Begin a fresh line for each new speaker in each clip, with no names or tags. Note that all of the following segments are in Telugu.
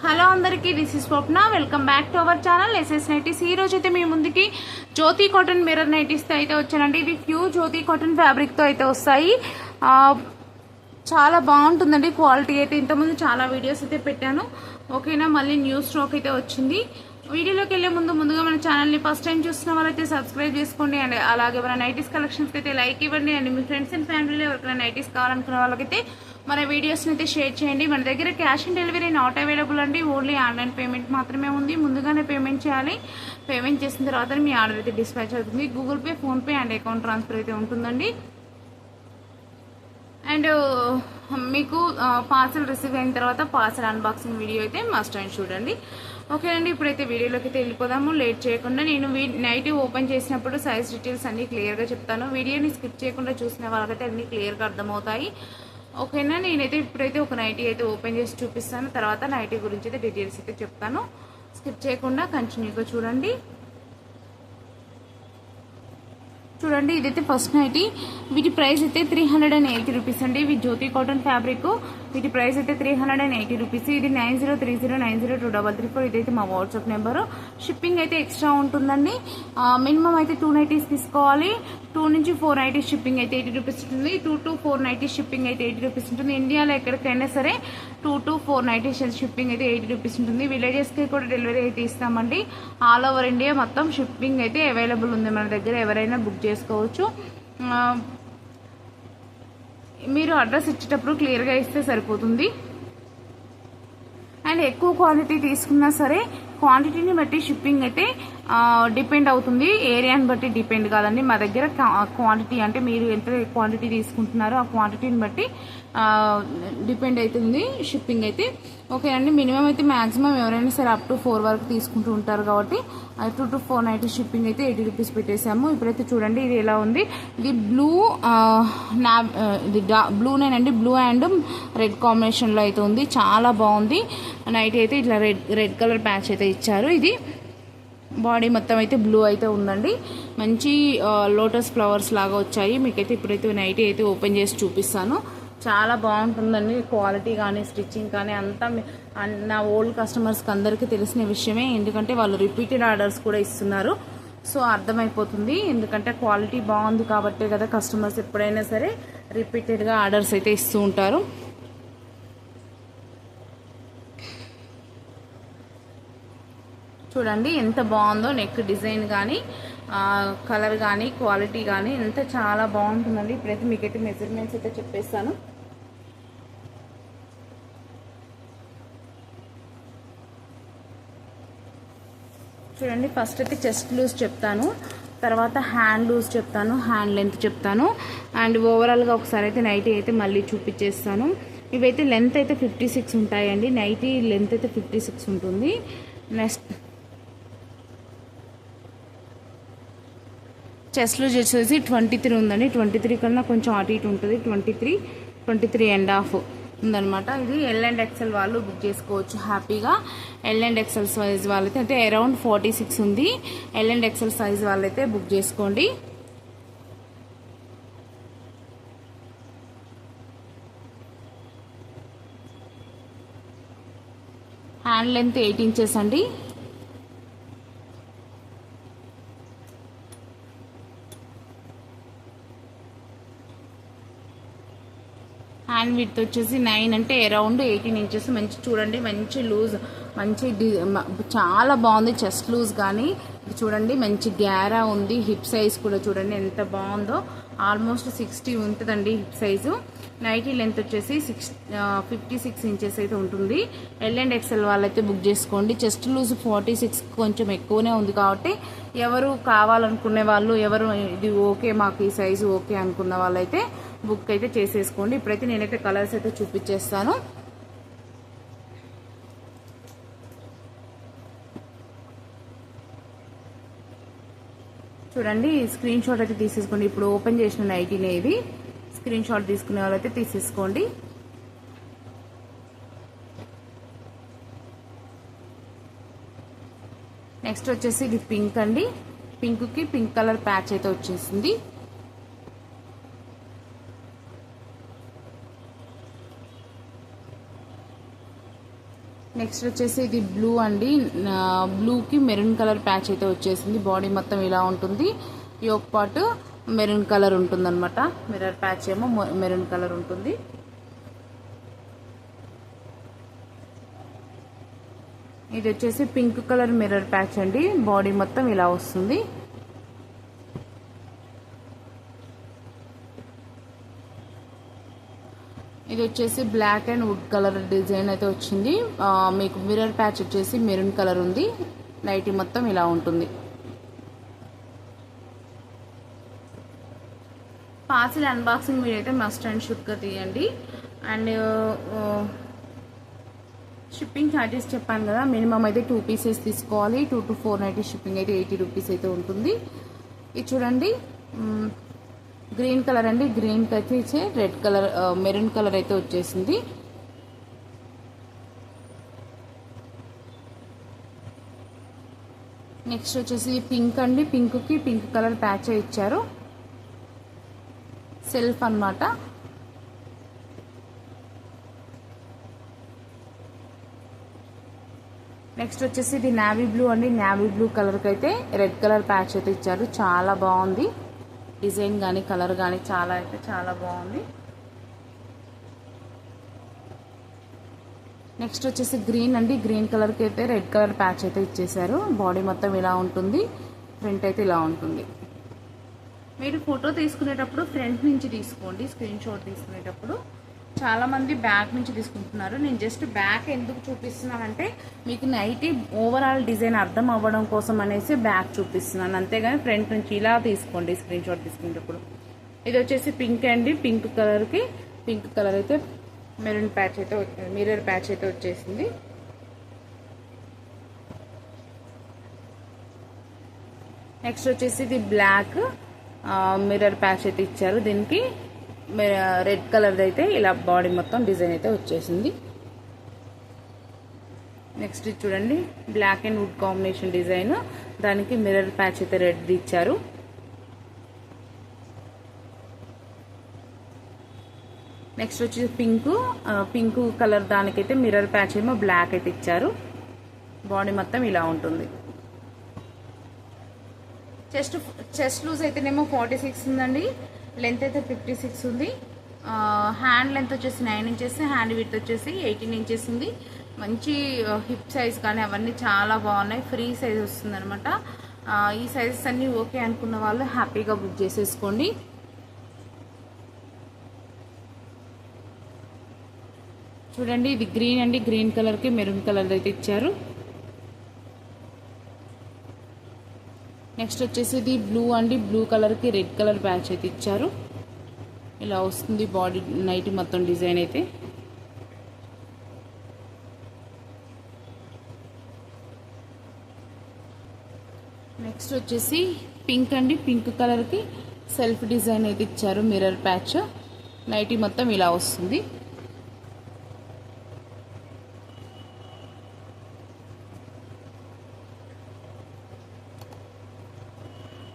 హలో అందరికీ, this is Swapna. Welcome back to our channel SS nighties. ఈ రోజు అయితే మీ ముందుకి జ్యోతి కాటన్ మిర్రర్ నైటీస్తో అయితే వచ్చానండి. ఇది ప్యూర్ జ్యోతి కాటన్ ఫ్యాబ్రిక్తో అయితే వస్తాయి. చాలా బాగుంటుందండి క్వాలిటీ అయితే. ఇంతకుముందు చాలా వీడియోస్ అయితే పెట్టాను, ఓకేనా. మళ్ళీ న్యూ స్టాక్ అయితే వచ్చింది. వీడియోలోకి వెళ్ళే ముందుగా మన ఛానల్ని ఫస్ట్ టైం చూస్తున్న వాళ్ళైతే సబ్స్క్రైబ్ చేసుకోండి. అండ్ అలాగే మన నైటీస్ కలెక్షన్స్కి అయితే లైక్ ఇవ్వండి. అండ్ మీ ఫ్రెండ్స్ అండ్ ఫ్యామిలీలో ఎవరికైనా నైటీస్ కావాలనుకున్న వాళ్ళకైతే మన వీడియోస్ని అయితే షేర్ చేయండి. మన దగ్గర cash on delivery not available అండి. ఓన్లీ ఆన్లైన్ పేమెంట్ మాత్రమే ఉంది. ముందుగానే పేమెంట్ చేయాలి. పేమెంట్ చేసిన తర్వాత మీ ఆర్డర్ అయితే డిస్పాచ్ అవుతుంది. Google pay, PhonePe and account transfer అయితే ఉంటుందండి. అండ్ మీకు పార్సల్ రిసీవ్ అయిన తర్వాత పార్సల్ అన్బాక్సింగ్ వీడియో అయితే మస్ట్ అండ్ చూడండి. ఓకే అండి, ఇప్పుడైతే వీడియోలోకి అయితే వెళ్ళిపోదాము. లేట్ చేయకుండా నేను నైట్ ఓపెన్ చేసినప్పుడు సైజ్ డీటెయిల్స్ అన్నీ క్లియర్గా చెప్తాను. వీడియోని స్కిప్ చేయకుండా చూసిన వాళ్ళకైతే అన్నీ క్లియర్గా అర్థమవుతాయి, ఓకేనా. నేనైతే ఇప్పుడైతే ఒక నైటీ అయితే ఓపెన్ చేసి చూపిస్తాను. తర్వాత నైటీ గురించి అయితే డీటెయిల్స్ అయితే చెప్తాను. స్కిప్ చేయకుండా కంటిన్యూగా చూడండి. చూడండి, ఇదైతే ఫస్ట్ నైటీ. వీటి ప్రైస్ అయితే 380 రూపీస్ అండి. ఇవి జ్యోతి కాటన్ ఫ్యాబ్రిక్. వీటి ప్రైస్ అయితే 380 రూపీస్. ఇది 9030902334. ఇదైతే మా వాట్సాప్ నెంబరు. షిప్పింగ్ అయితే ఎక్స్ట్రా ఉంటుందండి. మినిమం అయితే 2 నైటీస్ తీసుకోవాలి. 2 నుంచి 4 నైటీస్ షిప్పింగ్ అయితే 80 రూపీస్ ఉంటుంది. 2 to 4 నైటీస్ షిప్పింగ్ అయితే 80 రూపీస్ ఉంటుంది. ఇండియాలో ఎక్కడికైనా సరే 2 to 4 నైటీస్ షిప్పింగ్ అయితే 80 రూపీస్ ఉంటుంది. విలేజెస్కి కూడా డెలివరీ అయితే ఇస్తామండి. ఆల్ ఓవర్ ఇండియా మొత్తం షిప్పింగ్ అయితే అవైలబుల్ ఉంది మన దగ్గర. ఎవరైనా బుక్ చేసుకోవచ్చు. మీరు అడ్రస్ ఇచ్చేటప్పుడు క్లియర్గా ఇస్తే సరిపోతుంది. అండ్ ఎక్కువ క్వాంటిటీ తీసుకున్నా సరే క్వాంటిటీని బట్టి షిప్పింగ్ అయితే డిపెండ్ అవుతుంది. ఏరియాని బట్టి డిపెండ్ కాదండి. మా దగ్గర క్వాంటిటీ అంటే మీరు ఎంత క్వాంటిటీ తీసుకుంటున్నారో ఆ క్వాంటిటీని బట్టి డిపెండ్ అవుతుంది షిప్పింగ్ అయితే, ఓకే అండి. మినిమం అయితే మ్యాక్సిమం ఎవరైనా సరే అప్ టు 4 వరకు తీసుకుంటూ ఉంటారు కాబట్టి 2 to 4 నైట్ షిప్పింగ్ అయితే 80 రూపీస్ పెట్టేసాము. ఇప్పుడైతే చూడండి ఇది ఎలా ఉంది. ఇది ఇది బ్లూనేనండి. బ్లూ అండ్ రెడ్ కాంబినేషన్లో అయితే ఉంది. చాలా బాగుంది నైట్ అయితే. ఇట్లా రెడ్ కలర్ ప్యాచ్ అయితే ఇచ్చారు. ఇది బాడీ మొత్తం అయితే బ్లూ అయితే ఉందండి. మంచి లోటస్ ఫ్లవర్స్ లాగా వచ్చాయి. మీకైతే ఇప్పుడైతే నైట్ అయితే ఓపెన్ చేసి చూపిస్తాను. చాలా బాగుంటుందండి క్వాలిటీ కానీ స్టిచ్చింగ్ కానీ అంతా. నా ఓల్డ్ కస్టమర్స్కి అందరికీ తెలిసిన విషయమే, ఎందుకంటే వాళ్ళు రిపీటెడ్ ఆర్డర్స్ కూడా ఇస్తున్నారు. సో అర్థమైపోతుంది, ఎందుకంటే క్వాలిటీ బాగుంది కాబట్టే కదా కస్టమర్స్ ఎప్పుడైనా సరే రిపీటెడ్గా ఆర్డర్స్ అయితే ఇస్తూ ఉంటారు. చూడండి ఎంత బాగుందో. నెక్ డిజైన్ కానీ కలర్ కానీ క్వాలిటీ కానీ ఎంత చాలా బాగుంటుందండి. ఇప్పుడైతే మీకైతే మెజర్మెంట్స్ అయితే చెప్పేస్తాను. చూడండి, ఫస్ట్ అయితే చెస్ట్ లూజ్ చెప్తాను, తర్వాత హ్యాండ్ లూజ్ చెప్తాను, హ్యాండ్ లెంత్ చెప్తాను. అండ్ ఓవరాల్గా ఒకసారి అయితే నైటీ అయితే మళ్ళీ చూపించేస్తాను. ఇవైతే లెంత్ అయితే 56 ఉంటాయండి. నైటీ లెంత్ అయితే 56 ఉంటుంది. నెక్స్ట్ చెస్ట్ లూజ్ వచ్చేసి 23 ఉందండి. 23 కన్నా కొంచెం అటు ఇటు ఉంటుంది. 23.5 ఉందన్నమాట. ఇది ఎల్ అండ్ ఎక్సెల్ వాళ్ళు బుక్ చేసుకోవచ్చు హ్యాపీగా. ఎల్ అండ్ ఎక్సెల్ సైజ్ వాళ్ళైతే అంటే అరౌండ్ 46 ఉంది. ఎల్ అండ్ ఎక్సెల్ సైజ్ వాళ్ళైతే బుక్ చేసుకోండి. హ్యాండ్ లెంత్ 8 ఇంచెస్ అండి. హ్యాండ్ విడ్త్ వచ్చేసి 9 అంటే అరౌండ్ 18 ఇంచెస్. మంచి చూడండి, మంచి లూజ్, మంచి చాలా బాగుంది. చెస్ట్ లూజ్ కానీ చూడండి మంచి గ్యారా ఉంది. హిప్ సైజ్ కూడా చూడండి ఎంత బాగుందో. ఆల్మోస్ట్ 60 ఉంటుందండి హిప్ సైజు. నైటీ లెంత్ వచ్చేసి 56 ఇంచెస్ అయితే ఉంటుంది. ఎల్ అండ్ ఎక్సెల్ వాళ్ళైతే బుక్ చేసుకోండి. చెస్ట్ లూజ్ 46 కొంచెం ఎక్కువనే ఉంది కాబట్టి ఎవరు కావాలనుకునే వాళ్ళు, ఎవరు ఇది ఓకే మాకు ఈ సైజు ఓకే అనుకున్న వాళ్ళైతే బుక్ అయితే చేసేసుకోండి. ఇప్పుడైతే నేనైతే కలర్స్ అయితే చూపించేస్తాను. చూడండి, స్క్రీన్ షాట్ అయితే తీసేసుకోండి. ఇప్పుడు ఓపెన్ చేసిన నైటీనే ఇది. స్క్రీన్ షాట్ తీసుకునే వాళ్ళైతే తీసేసుకోండి. నెక్స్ట్ వచ్చేసి ఇది పింక్ అండి. పింక్కి పింక్ కలర్ ప్యాచ్ అయితే వచ్చేసింది. నెక్స్ట్ వచ్చేసి ఇది బ్లూ అండి, బ్లూకి మెరూన్ కలర్ ప్యాచ్ అయితే వచ్చేసింది. బాడీ మొత్తం ఇలా ఉంటుంది, యోక్ పార్ట్ మెరూన్ కలర్ ఉంటుంది అనమాట. మిర్రర్ ప్యాచ్ ఏమో మెరూన్ కలర్ ఉంటుంది. ఇది వచ్చేసి పింక్ కలర్ మిర్రర్ ప్యాచ్ అండి, బాడీ మొత్తం ఇలా వస్తుంది. ఇది వచ్చేసి black and wood colour design అయితే వచ్చింది. మీకు మిర్రర్ ప్యాచ్ వచ్చేసి మెరూన్ కలర్ ఉంది. నైటీ మొత్తం ఇలా ఉంటుంది. పార్సిల్ అన్బాక్సింగ్ వీడియో అయితే మస్ట్ అండ్ షుడ్గా తీయండి. అండ్ షిప్పింగ్ ఛార్జెస్ చెప్పాను కదా, మినిమం అయితే 2 పీసెస్ తీసుకోవాలి. 2 to 490 షిప్పింగ్ అయితే 80 రూపీస్ అయితే ఉంటుంది. ఇది చూడండి గ్రీన్ కలర్ అండి, గ్రీన్కి అయితే రెడ్ కలర్ మెరూన్ కలర్ అయితే వచ్చేసింది. నెక్స్ట్ వచ్చేసి పింక్ అండి, పింక్కి పింక్ కలర్ ప్యాచ్ ఇచ్చారు, సెల్ఫ్ అన్నమాట. నెక్స్ట్ వచ్చేసి ఇది నావీ బ్లూ అండి, నావీ బ్లూ కలర్కి అయితే రెడ్ కలర్ ప్యాచ్ అయితే ఇచ్చారు. చాలా బాగుంది డిజైన్ కానీ కలర్ కానీ, చాలా బాగుంది. నెక్స్ట్ వచ్చేసి గ్రీన్ అండి, గ్రీన్ కలర్కి అయితే రెడ్ కలర్ ప్యాచ్ అయితే ఇచ్చేసారు. బాడీ మొత్తం ఇలా ఉంటుంది, ఫ్రంట్ అయితే ఇలా ఉంటుంది. మీరు ఫోటో తీసుకునేటప్పుడు ఫ్రంట్ నుంచి తీసుకోండి, స్క్రీన్ షాట్ తీసుకునేటప్పుడు. చాలామంది బ్యాక్ నుంచి తీసుకుంటున్నారు. నేను జస్ట్ బ్యాక్ ఎందుకు చూపిస్తున్నానంటే మీకు నైటీ ఓవరాల్ డిజైన్ అర్థం అవ్వడం కోసం అనేసి బ్యాక్ చూపిస్తున్నాను, అంతేగాని ఫ్రంట్ నుంచి ఇలా తీసుకోండి స్క్రీన్ షాట్ తీసుకునేటప్పుడు. ఇది వచ్చేసి పింక్ అండి, పింక్ కలర్కి పింక్ కలర్ అయితే మెరూన్ ప్యాచ్ అయితే మిర్రర్ ప్యాచ్ అయితే వచ్చేసింది. నెక్స్ట్ వచ్చేసి ఇది బ్లాక్ మిర్రర్ ప్యాచ్ అయితే ఇచ్చారు. దీనికి రెడ్ కలర్ అయితే ఇలా బాడీ మొత్తం డిజైన్ అయితే వచ్చేసింది. నెక్స్ట్ చూడండి black and wood combination design, దానికి మిర్రర్ ప్యాచ్ అయితే రెడ్ ఇచ్చారు. నెక్స్ట్ వచ్చేసి పింక్ కలర్, దానికైతే మిర్రర్ ప్యాచ్ ఏమో బ్లాక్ అయితే ఇచ్చారు. బాడీ మొత్తం ఇలా ఉంటుంది. చెస్ట్ లూజ్ అయితేనేమో 46 ఉందండి, లెంత్ అయితే 56 ఉంది. హ్యాండ్ లెంత్ వచ్చేసి 9 ఇంచెస్, హ్యాండ్ విడ్త్ వచ్చేసి 18 ఇంచెస్ ఉంది. మంచి హిప్ సైజ్ కానీ అవన్నీ చాలా బాగున్నాయి, ఫ్రీ సైజ్ వస్తుంది అనమాట. ఈ సైజెస్ అన్నీ ఓకే అనుకున్న వాళ్ళు హ్యాపీగా బుక్ చేసేసుకోండి. చూడండి ఇది గ్రీన్ అండి, గ్రీన్ కలర్కి మెరూన్ కలర్ అయితే ఇచ్చారు. నెక్స్ట్ వచ్చేసి ఇది బ్లూ అండి, బ్లూ కలర్కి రెడ్ కలర్ ప్యాచ్ అయితే ఇచ్చారు. ఇలా వస్తుంది బాడీ నైట్ మొత్తం డిజైన్ అయితే. నెక్స్ట్ వచ్చేసి పింక్ అండి, పింక్ కలర్కి సెల్ఫ్ డిజైన్ అయితే ఇచ్చారు, మిర్రర్ ప్యాచ్. నైటీ మొత్తం ఇలా వస్తుంది.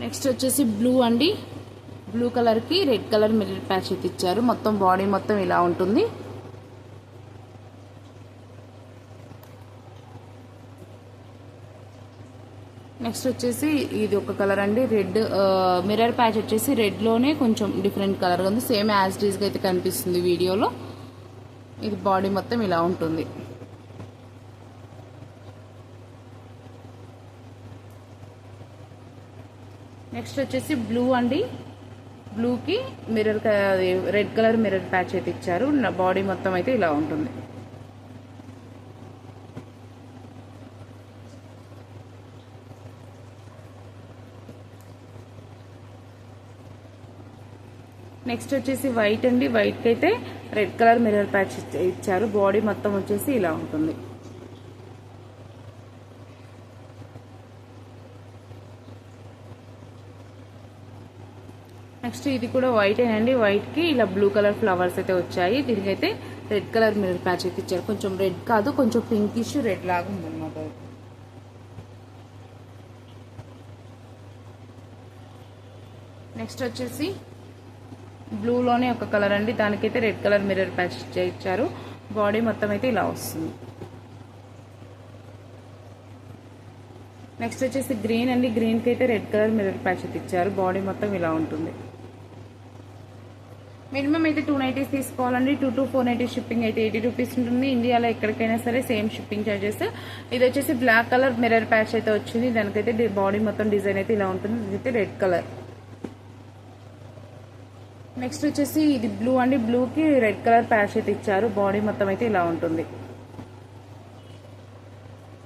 నెక్స్ట్ వచ్చేసి బ్లూ అండి, బ్లూ కలర్కి రెడ్ కలర్ మిర్రర్ ప్యాచ్ అయితే ఇచ్చారు. మొత్తం బాడీ మొత్తం ఇలా ఉంటుంది. నెక్స్ట్ వచ్చేసి ఇది ఒక కలర్ అండి, రెడ్ మిర్రర్ ప్యాచ్ వచ్చేసి రెడ్లోనే కొంచెం డిఫరెంట్ కలర్గా ఉంది, సేమ్ యాజ్ డీజ్గా అయితే కనిపిస్తుంది వీడియోలో. ఇది బాడీ మొత్తం ఇలా ఉంటుంది. నెక్స్ట్ వచ్చేసి బ్లూ అండి, బ్లూకి రెడ్ కలర్ మిర్రర్ ప్యాచ్ అయితే ఇచ్చారు. బాడీ మొత్తం అయితే ఇలా ఉంటుంది. నెక్స్ట్ వచ్చేసి వైట్ అండి, వైట్కి అయితే రెడ్ కలర్ మిర్రర్ ప్యాచ్ ఇచ్చారు. బాడీ మొత్తం వచ్చేసి ఇలా ఉంటుంది. నెక్స్ట్ ఇది కూడా వైట్ అండి, వైట్కి ఇలా బ్లూ కలర్ ఫ్లవర్స్ అయితే వచ్చాయి. దీనికైతే రెడ్ కలర్ మిర్రర్ ప్యాచ్ అయితే ఇచ్చారు. కొంచెం రెడ్ కాదు, కొంచెం పింకిష్ రెడ్ లాగా ఉందన్నమాట. నెక్స్ట్ వచ్చేసి బ్లూలోనే ఒక కలర్ అండి, దానికైతే రెడ్ కలర్ మిర్రర్ ప్యాచ్ ఇచ్చారు. బాడీ మొత్తం అయితే ఇలా వస్తుంది. నెక్స్ట్ వచ్చేసి గ్రీన్ అండి. గ్రీన్కి అయితే రెడ్ కలర్ మిర్రర్ ప్యాచ్ అయితే ఇచ్చారు. బాడీ మొత్తం ఇలా ఉంటుంది. మినిమం అయితే 290 తీసుకోవాలండి. 2 to 490 షిప్పింగ్ అయితే 80 రూపీస్ ఉంటుంది. ఇండియాలో ఎక్కడికైనా సరే సేమ్ షిప్పింగ్ చార్జెస్. ఇది వచ్చేసి బ్లాక్ కలర్ మిర్రర్ ప్యాచ్ అయితే వచ్చింది. దానికైతే బాడీ మొత్తం డిజైన్ అయితే ఇలా ఉంటుంది. ఇదైతే రెడ్ కలర్. నెక్స్ట్ వచ్చేసి ఇది బ్లూ అండి. బ్లూకి రెడ్ కలర్ ప్యాచ్ అయితే ఇచ్చారు. బాడీ మొత్తం అయితే ఇలా ఉంటుంది.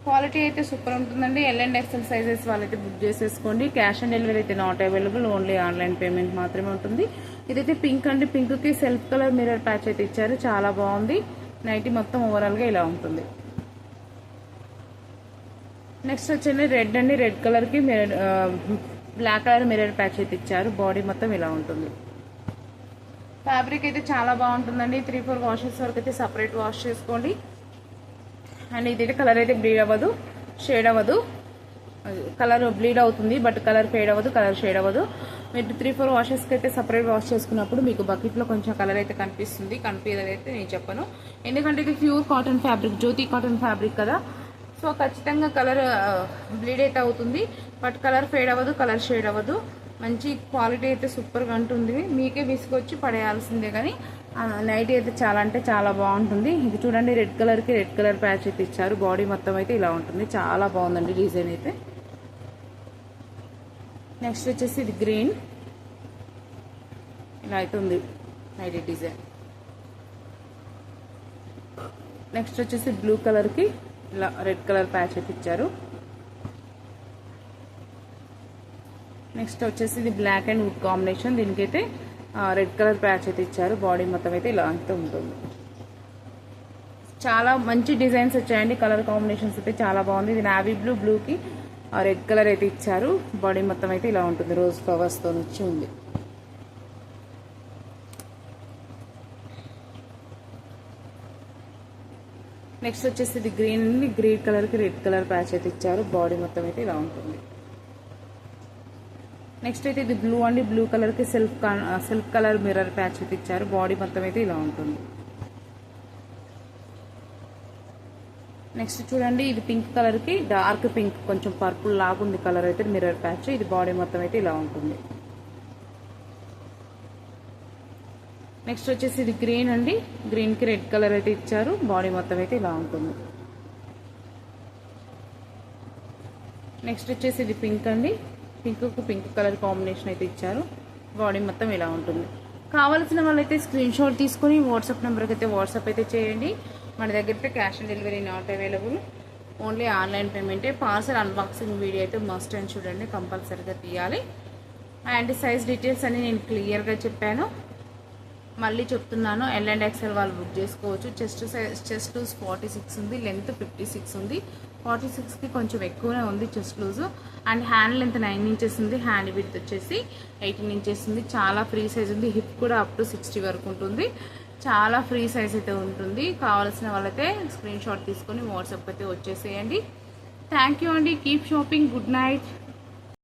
క్వాలిటీ అయితే సూపర్ ఉంటుందండి. L&XL సైజెస్ వాళ్ళైతే బుక్ చేసేసుకోండి. క్యాష్ ఆన్ డెలివరీ అయితే not available, only online payment మాత్రమే ఉంటుంది. ఇదైతే పింక్ అండి. పింక్కి సెల్ఫ్ కలర్ మిర్రర్ ప్యాచ్ అయితే ఇచ్చారు. చాలా బాగుంది. నైటీ మొత్తం ఓవరాల్గా ఇలా ఉంటుంది. నెక్స్ట్ వచ్చేది రెడ్ అండి. రెడ్ కలర్కి mirror black colour mirror patch అయితే ఇచ్చారు. బాడీ మొత్తం ఇలా ఉంటుంది. ఫ్యాబ్రిక్ అయితే చాలా బాగుంటుందండి. 3-4 వాషెస్ వరకు అయితే సపరేట్ వాష్ చేసుకోండి. అండ్ ఇదైతే కలర్ అయితే బ్లీడ్ అవ్వదు, షేడ్ అవ్వదు. కలర్ బ్లీడ్ అవుతుంది బట్ కలర్ ఫేడ్ అవ్వదు, కలర్ షేడ్ అవ్వదు. మీరు 3-4 వాషెస్కి అయితే సపరేట్ వాష్ చేసుకున్నప్పుడు మీకు బకెట్లో కొంచెం కలర్ అయితే కనిపిస్తుంది. కనిపించదైతే నేను చెప్పను, ఎందుకంటే ఇది ప్యూర్ కాటన్ ఫ్యాబ్రిక్, జ్యోతి కాటన్ ఫ్యాబ్రిక్ కదా. సో ఖచ్చితంగా కలర్ బ్లీడ్ అయితే అవుతుంది బట్ కలర్ ఫేడ్ అవ్వదు, కలర్ షేడ్ అవ్వదు. మంచి క్వాలిటీ అయితే సూపర్గా ఉంటుంది. మీకే విసుకొచ్చి పడేయాల్సిందే. కానీ నైటీ అయితే చాలా అంటే చాలా బాగుంటుంది. ఇది చూడండి, రెడ్ కలర్కి రెడ్ కలర్ ప్యాచ్ అయితే ఇచ్చారు. బాడీ మొత్తం అయితే ఇలా ఉంటుంది. చాలా బాగుందండి డిజైన్ అయితే. నెక్స్ట్ వచ్చేసి ఇది గ్రీన్, ఇలా అయితే ఉంది నైటీ డిజైన్. నెక్స్ట్ వచ్చేసి బ్లూ కలర్కి ఇలా రెడ్ కలర్ ప్యాచ్ అయితే ఇచ్చారు. నెక్స్ట్ వచ్చేసి ఇది బ్లాక్ అండ్ వుడ్ కాంబినేషన్. దీనికైతే రెడ్ కలర్ ప్యాచ్ అయితే ఇచ్చారు. బాడీ మొత్తం అయితే ఇలా అంతా ఉంటుంది. చాలా మంచి డిజైన్స్ వచ్చాయండి. కలర్ కాంబినేషన్స్ అయితే చాలా బాగుంది. ఇది నావీ బ్లూ, బ్లూకి రెడ్ కలర్ అయితే ఇచ్చారు. బాడీ మొత్తం అయితే ఇలా ఉంటుంది. రోజ్ ఫ్లవర్స్తో వచ్చి ఉంది. నెక్స్ట్ వచ్చేసి ఇది గ్రీన్, గ్రీన్ కలర్కి రెడ్ కలర్ ప్యాచ్ అయితే ఇచ్చారు. బాడీ మొత్తం అయితే ఇలా ఉంటుంది. నెక్స్ట్ అయితే ఇది బ్లూ అండి. బ్లూ కలర్కి సెల్ఫ్ కలర్ మిర్రర్ ప్యాచ్ అయితే ఇచ్చారు. బాడీ మొత్తం అయితే ఇలా ఉంటుంది. నెక్స్ట్ చూడండి, ఇది పింక్ కలర్కి డార్క్ పింక్, కొంచెం పర్పుల్ లాగుంది కలర్ అయితే మిర్రర్ ప్యాచ్. ఇది బాడీ మొత్తం అయితే ఇలా ఉంటుంది. నెక్స్ట్ వచ్చేసి ఇది గ్రీన్ అండి. గ్రీన్కి రెడ్ కలర్ అయితే ఇచ్చారు. బాడీ మొత్తం అయితే ఇలా ఉంటుంది. నెక్స్ట్ వచ్చేసి ఇది పింక్ అండి. పింక్కు పింక్ కలర్ కాంబినేషన్ అయితే ఇచ్చారు. బాడీ మొత్తం ఇలా ఉంటుంది. కావాల్సిన వాళ్ళైతే స్క్రీన్ షాట్ తీసుకొని వాట్సాప్ నెంబర్కి అయితే వాట్సాప్ అయితే చేయండి. మన దగ్గర అయితే cash on delivery not available, only online పేమెంటే. పార్సల్ అన్బాక్సింగ్ వీడియో అయితే మస్ట్ అని చూడండి, కంపల్సరీగా తీయాలి. అండ్ సైజ్ డీటెయిల్స్ అన్ని నేను క్లియర్గా చెప్పాను. మళ్ళీ చెప్తున్నాను, L&XL వాళ్ళు బుక్ చేసుకోవచ్చు. చెస్ట్ లూజ్ 46 ఉంది, లెంత్ 56 ఉంది. 46కి కొంచెం ఎక్కువనే ఉంది chest loose. And hand length 9 inches ఉంది. హ్యాండ్ విడ్త్ వచ్చేసి 18 ఇంచెస్ ఉంది. చాలా ఫ్రీ సైజ్ ఉంది. హిప్ కూడా అప్ టు 60 వరకు ఉంటుంది. చాలా ఫ్రీ సైజ్ అయితే ఉంటుంది. కావాల్సిన వాళ్ళైతే స్క్రీన్ షాట్ తీసుకొని వాట్సాప్ అయితే వచ్చేసేయండి. థ్యాంక్ యూ అండి. Keep shopping. Good night.